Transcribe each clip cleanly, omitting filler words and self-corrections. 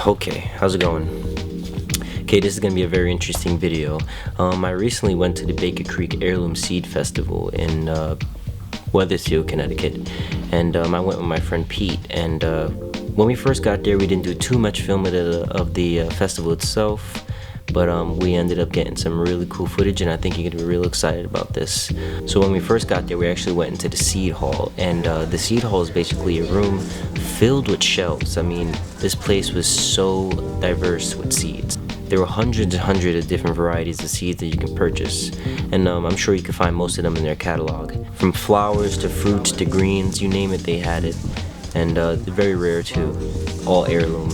Okay, how's it going? Okay, this is going to be a very interesting video. I recently went to the Bakercreek Heirloom Seed Festival in Wethersfield, Connecticut, and I went with my friend Pete, and when we first got there we didn't do too much filming of the festival itself, but we ended up getting some really cool footage, and I think you're going to be real excited about this. So when we first got there, we actually went into the seed hall, and the seed hall is basically a room filled with shelves. I mean, this place was so diverse with seeds. There were hundreds and hundreds of different varieties of seeds that you can purchase, and I'm sure you can find most of them in their catalog. From flowers to fruits to greens, you name it, they had it, and very rare too, all heirloom.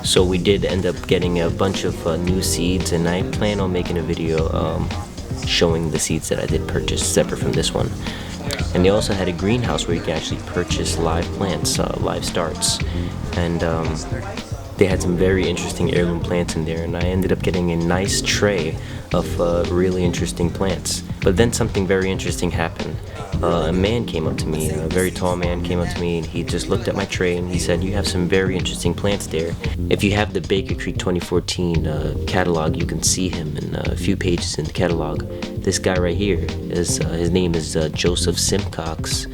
So we did end up getting a bunch of new seeds, and I plan on making a video showing the seeds that I did purchase separate from this one. And they also had a greenhouse where you can actually purchase live plants, live starts, and they had some very interesting heirloom plants in there, and I ended up getting a nice tray of really interesting plants. But then something very interesting happened. A man came up to me, a very tall man came up to me, and he just looked at my tray and he said, "You have some very interesting plants there. If you have the Bakercreek 2014 catalog, you can see him in a few pages in the catalog. This guy right here, his name is Joseph Simcox.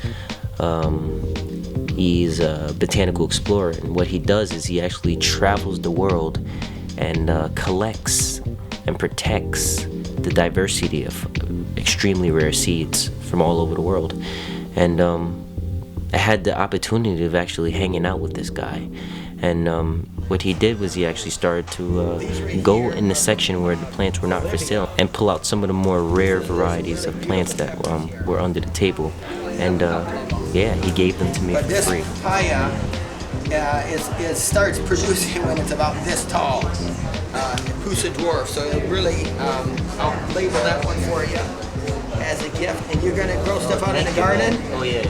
He's a Botanical Explorer, and what he does is he actually travels the world and collects and protects the diversity of extremely rare seeds from all over the world." And I had the opportunity of actually hanging out with this guy, and what he did was he actually started to go in the section where the plants were not for sale and pull out some of the more rare varieties of plants that were under the table, and yeah, he gave them to me for free. This papaya it starts producing when it's about this tall, Pusa dwarf. So it'll really, I'll label that one for you as a gift. And you're gonna grow stuff out in the garden? Oh yeah,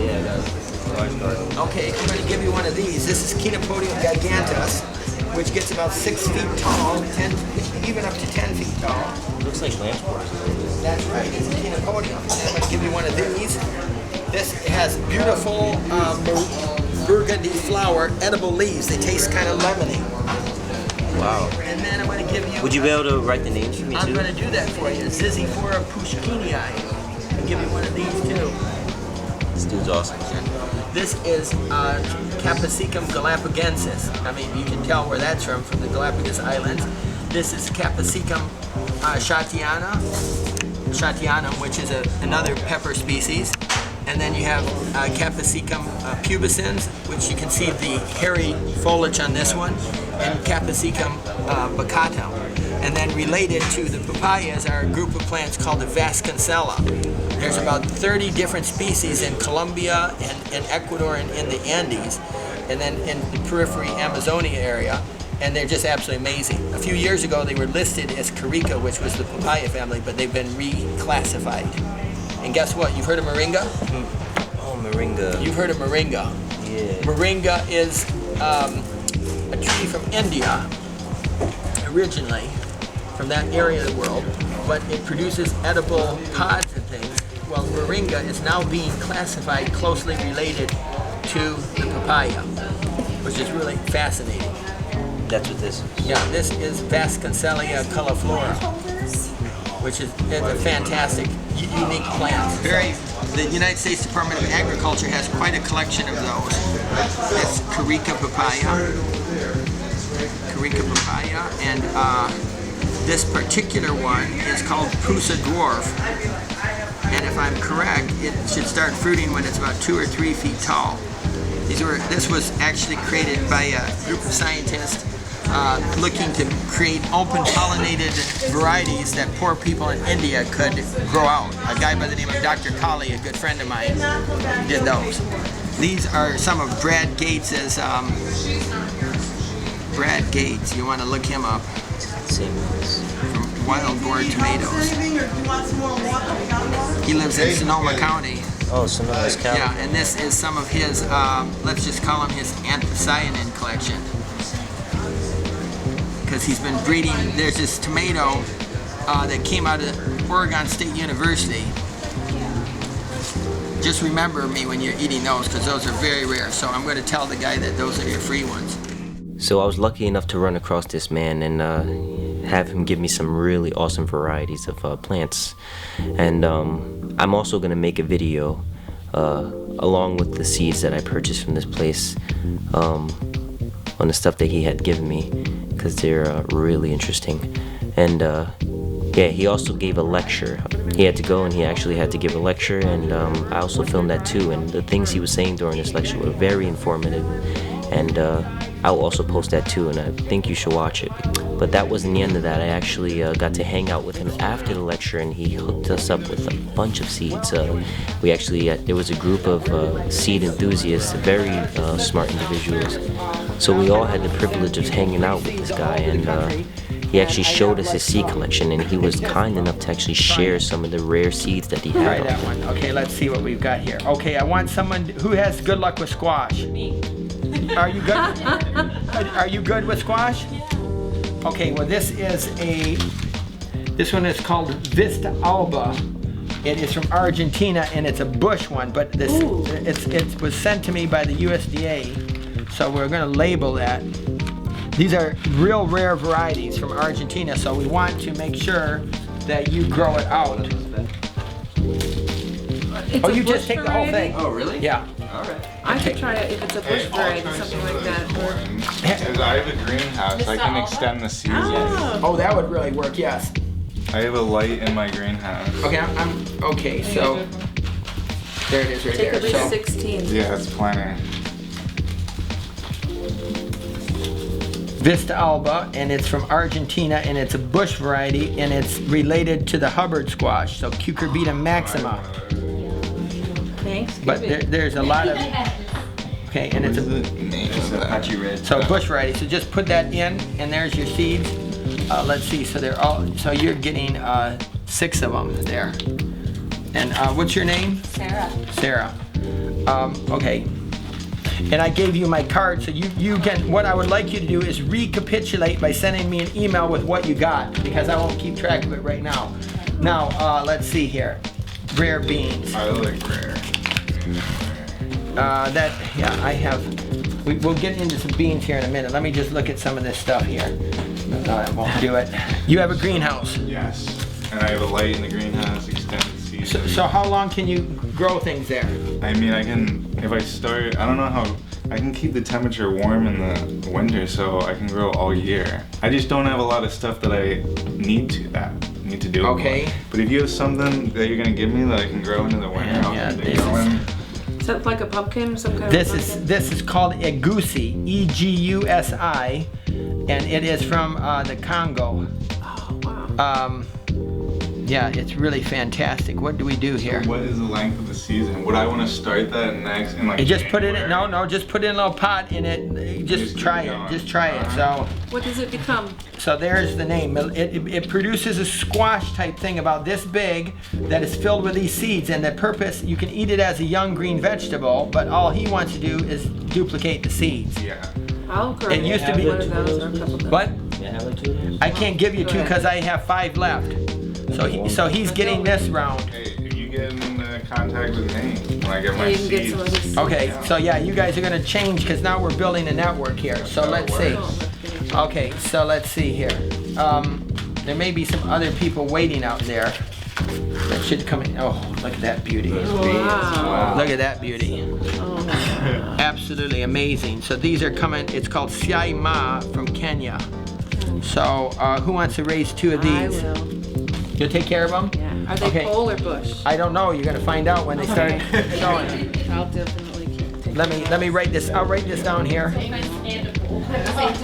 Okay, I'm gonna give you one of these. This is Chenopodium giganteus, which gets about 6 feet tall, even up to 10 feet tall. Looks like lamp spores. That's right, it's a Chenopodium. I'm gonna give you one of these. This has beautiful burgundy flower, edible leaves. They taste kind of lemony. Wow. And then I'm going to give you... Would you be able to write the names for me too? I'm going to do that for you. Ziziphora pushkinii. I'll give you one of these too. This dude's awesome. This is Capsicum galapagensis. I mean, you can tell where that's from the Galapagos Islands. This is Capsicum shatianum, which is another pepper species. And then you have Capsicum pubescens, which you can see the hairy foliage on this one, and Capsicum baccatum. And then related to the papayas are a group of plants called the Vasconcella. There's about 30 different species in Colombia and Ecuador and in the Andes, and then in the periphery Amazonia area, and they're just absolutely amazing. A few years ago they were listed as Carica, which was the papaya family, but they've been reclassified. And guess what? You've heard of moringa? Oh, moringa. You've heard of moringa. Yeah. Moringa is a tree from India, originally, from that area of the world, but it produces edible pods and things. Well, moringa is now being classified closely related to the papaya, which is really fascinating. That's what this is. Yeah, this is Vasconcella cauliflora, which is a fantastic, unique plant. The United States Department of Agriculture has quite a collection of those. That's Carica papaya, and this particular one is called Pusa dwarf. And if I'm correct, it should start fruiting when it's about 2 or 3 feet tall. This was actually created by a group of scientists looking to create open pollinated varieties that poor people in India could grow out. A guy by the name of Dr. Kali, a good friend of mine, did those. These are some of Brad Gates's, Brad Gates, you want to look him up, from Wild Gourd Tomatoes. He lives in Sonoma County. Oh, Sonoma County. Yeah, and this is some of his, let's just call him his anthocyanin collection. Because he's been breeding, there's this tomato that came out of Oregon State University. Just remember me when you're eating those, because those are very rare. So I'm going to tell the guy that those are your free ones. So I was lucky enough to run across this man and have him give me some really awesome varieties of plants. And I'm also going to make a video along with the seeds that I purchased from this place on the stuff that he had given me, because they're really interesting. And yeah, he also gave a lecture. He had to go and he actually had to give a lecture, and I also filmed that too. And the things he was saying during this lecture were very informative, and I'll also post that too, and I think you should watch it. But that wasn't the end of that. I actually got to hang out with him after the lecture, and he hooked us up with a bunch of seeds. We actually, there was a group of seed enthusiasts, very smart individuals. So we all had the privilege of hanging out with this guy, and he actually showed us his seed collection, and he was kind enough to actually share some of the rare seeds that he had. Try that one. Okay, let's see what we've got here. Okay, I want someone who has good luck with squash. Me. Are you good? Are you good with squash? Okay, well this one is called Vista Alba. It is from Argentina, and it's a bush one, but it was sent to me by the USDA, so we're going to label that. These are real rare varieties from Argentina, so we want to make sure that you grow it out. Oh, you just take the whole thing. Oh, really? Yeah. All right. I could try it if it's a bush variety, something like that. Because I have a greenhouse, I can extend the season. Oh, that would really work, yes. I have a light in my greenhouse. Okay, okay, so there it is right Take there. at least So 16. Yeah, that's plenty. Vista Alba, and it's from Argentina, and it's a bush variety, and it's related to the Hubbard squash, so Cucurbita maxima. Thanks. But there's a lot of, okay, and it's so bush variety. So just put that in, and there's your seeds. Let's see. So they're all. So you're getting 6 of them there. And what's your name? Sarah. Sarah. Okay. And I gave you my card, so you can. What I would like you to do is recapitulate by sending me an email with what you got, because I won't keep track of it right now. Now let's see here. Rare beans. I like rare. I have. We'll get into some beans here in a minute. Let me just look at some of this stuff here. No, I won't do it. You have a greenhouse. Yes. And I have a light in the greenhouse, extended season. So how long can you grow things there? I mean, I can, if I start, I don't know how, I can keep the temperature warm in the winter, so I can grow all year. I just don't have a lot of stuff that I need to do. Okay. More. But if you have something that you're gonna give me that I can grow into the winter, I'll keep it going. Is that like a pumpkin, some kind of pumpkin? This is called Egusi, E-G-U-S-I, and it is from the Congo. Oh, wow. Yeah, it's really fantastic. What do we do here? What is the length of the season? Would I want to start that next in like? You just put it in. January? No, just put it in a little pot in it. Just try it. Just try it. So. What does it become? So there's the name. It produces a squash type thing about this big that is filled with these seeds, and the purpose, you can eat it as a young green vegetable, but all he wants to do is duplicate the seeds. Yeah. I'll grow It used to be- one of those or a couple of those. But May I have like 2 of those? I can't give you 2 because I have 5 left. So he's getting this round. Hey, if you get in contact with me when I get my You can get seeds. some of these. Okay, so yeah, you guys are gonna change because now we're building a network here. So let's see. Okay, so let's see here. There may be some other people waiting out there that should come in. Oh, look at that beauty. Wow. Look at that beauty. Oh. Absolutely amazing. So these are coming, it's called Siai Ma from Kenya. So who wants to raise 2 of I these? will. You'll take care of them? Yeah. Are they Okay. pole or bush? I don't know, you're gonna find out when they start showing. I'll definitely take Let me write this, I'll write this down here.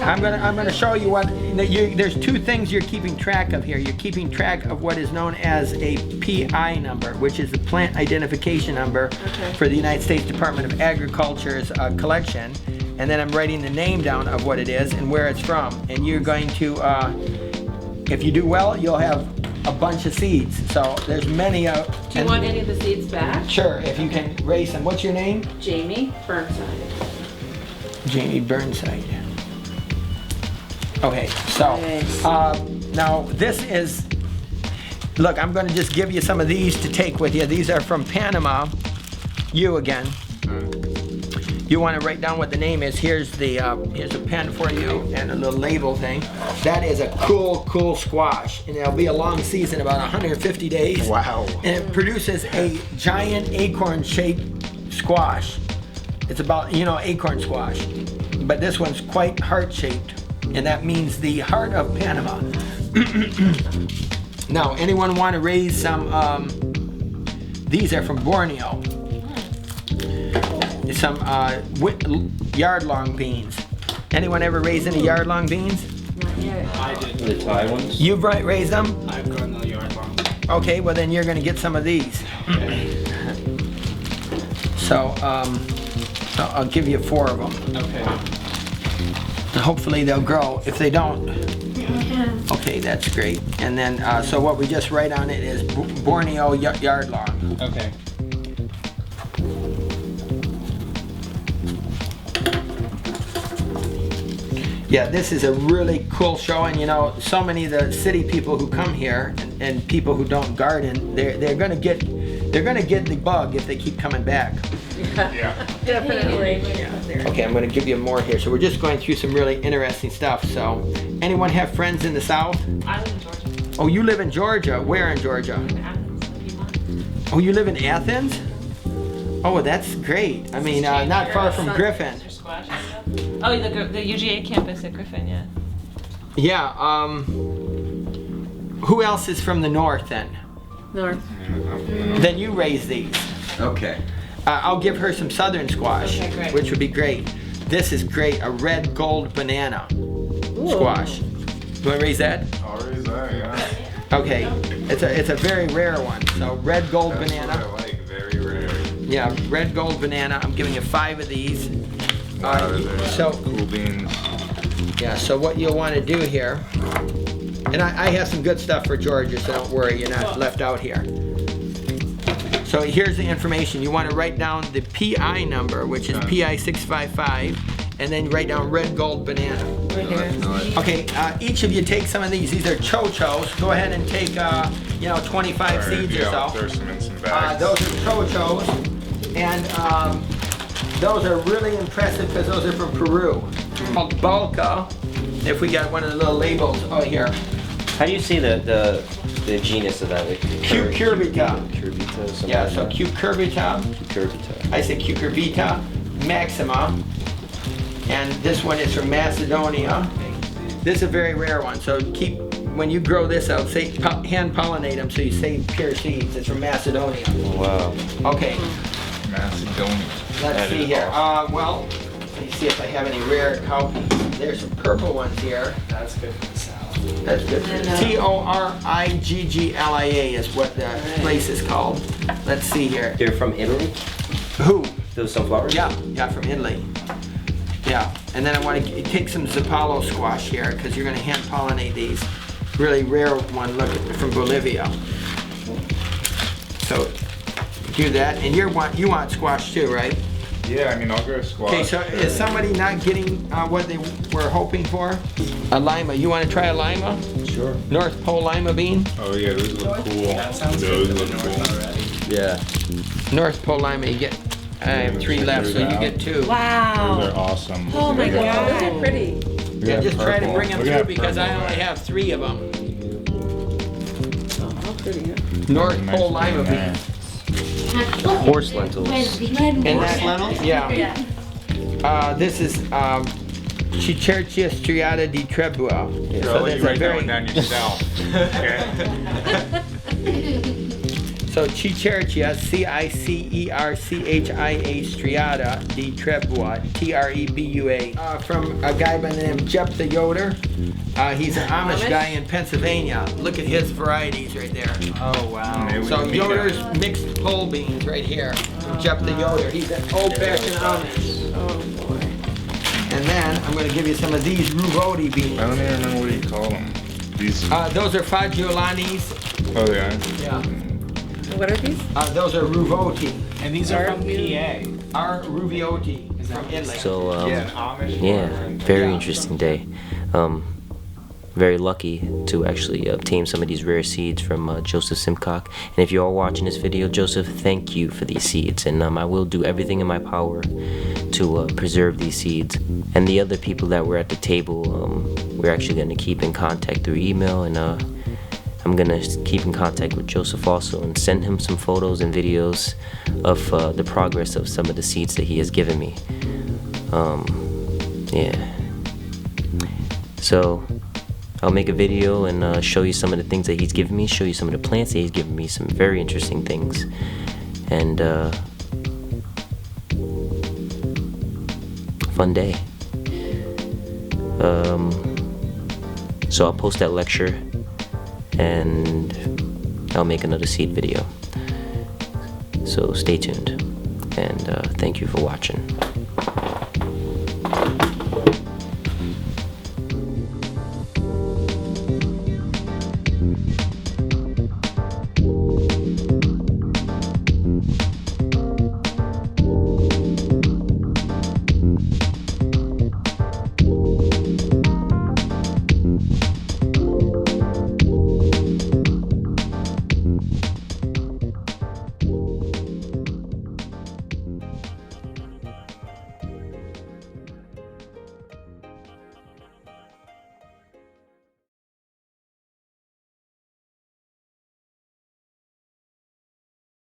I'm gonna show you what, there's 2 things you're keeping track of here. You're keeping track of what is known as a PI number, which is the Plant Identification Number for the United States Department of Agriculture's collection. And then I'm writing the name down of what it is and where it's from. And you're going to, if you do well, you'll have a bunch of seeds. So there's many of. Do you want any of the seeds back? Sure, if you can raise them. What's your name? Jamie Burnside. Jamie Burnside. Okay, so now this is, look, I'm going to just give you some of these to take with you. These are from Panama. You again. you want to write down what the name is. Here's a pen for you and a little label thing. That is a cool squash, and it'll be a long season, about 150 days. Wow. And it produces a giant acorn-shaped squash. It's about, acorn squash, but this one's quite heart-shaped, and that means the heart of Panama. Now, anyone want to raise some? These are from Borneo. Some yard-long beans. Anyone ever raised any yard-long beans? Not yet. I did. The Thai ones? You've raised them? I've grown the yard long. Okay, well then you're gonna get some of these. So, I'll give you 4 of them. Okay. Hopefully they'll grow. If they don't, okay, that's great. And then, so what we just write on it is Borneo yard long. Okay. Yeah, this is a really cool show, and so many of the city people who come here and people who don't garden, they're gonna get the bug if they keep coming back. Yeah. Definitely. Okay, I'm gonna give you more here. So we're just going through some really interesting stuff. So, anyone have friends in the South? I live in Georgia. Oh, you live in Georgia. Where in Georgia? In Athens, if you want. Oh, you live in Athens? Oh, that's great. I mean, not far from Griffin. Your squash and stuff. Oh, the UGA campus at Griffin, yeah. Yeah. Who else is from the north then? North. Then you raise these. Okay. I'll give her some southern squash, Okay, great. which would be great. This is great, a red gold banana squash. You want to raise that? I'll raise that, yeah. Okay, it's a very rare one. So red gold That's banana. what I like, very rare. Yeah, red gold banana. I'm giving you 5 of these. Wow, they're So cool beans. yeah, so what you'll want to do here, and I have some good stuff for Georgia, so don't worry, you're not left out here. So here's the information. You want to write down the PI number, which is PI 655, and then write down red gold banana. Right here. Okay, each of you take some of these. These are cho-chos. Go ahead and take, 25 seeds or Yeah, I'll so. throw some in some bags. Those are cho-chos, and those are really impressive because those are from Peru. Called Balka. If we got one of the little labels, here. How do you say the genus of that? Like Cucurbita. Cucurbita. something Yeah, like so that? Cucurbita. Cucurbita. I say Cucurbita maxima. And this one is from Macedonia. This is a very rare one, so when you grow this out, hand pollinate them so you save pure seeds. It's from Macedonia. Wow. Okay, Macedonia. let's That see is here. Well, let me see if I have any rare cowpeas. There's some purple ones here. That's good for the salad. That's good. Torigglia is what the place is called. Let's see here. They're from Italy? Who? Those sunflowers? Yeah, from Italy. Yeah, and then I want to take some Zapallo squash here because you're going to hand pollinate these. Really rare one, look, from Bolivia. So do that, and you want squash too, right? Yeah, I mean, I'll grow squash. Okay, so is somebody not getting what they were hoping for? A lima. You want to try a lima? Sure. North Pole lima bean? Oh yeah, those look cool. That sounds Those good for look the cool. north already. Yeah. North Pole lima, you get, I have 3 left, so you get 2. Those Wow. are awesome. Oh my Look at God, that. those are pretty. Yeah, just try to purple. bring them Look at through that because I purple only one. have 3 of them. Oh, how pretty, huh? North Nice Pole lima green there. beans. Horse lentils. And that, yeah. This is Cicercia striata di Trebua. Yeah. So I'll let that's you a write that one down yourself. Okay. So Cicercia, Cicercia striata di Trebua, Trebua. From a guy by the name of Jephthah Yoder. He's an Amish guy in Pennsylvania. Look at his varieties right there. Oh wow. Maybe we So can make Yoder's that. mixed pole beans right here. Jephthah Yoder. He's an old-fashioned Amish. Oh boy. And then I'm going to give you some of these Ruvoti beans. I don't even remember what you call them. These. Those are Fagiolanis. Oh yeah. Yeah. What are these? Those are Ruvoti. And these are from PA. Our Ruvioti from Italy. So, Yeah, an Amish yeah, farmer. very Yeah. interesting day. very lucky to actually obtain some of these rare seeds from Joseph Simcox. And if you are watching this video, Joseph, thank you for these seeds, and I will do everything in my power to preserve these seeds. And the other people that were at the table, we're actually going to keep in contact through email, and I'm going to keep in contact with Joseph also and send him some photos and videos of the progress of some of the seeds that he has given me. Yeah. So I'll make a video and show you some of the things that he's given me, show you some of the plants that he's given me, some very interesting things. And fun day. So I'll post that lecture and I'll make another seed video. So stay tuned, and thank you for watching.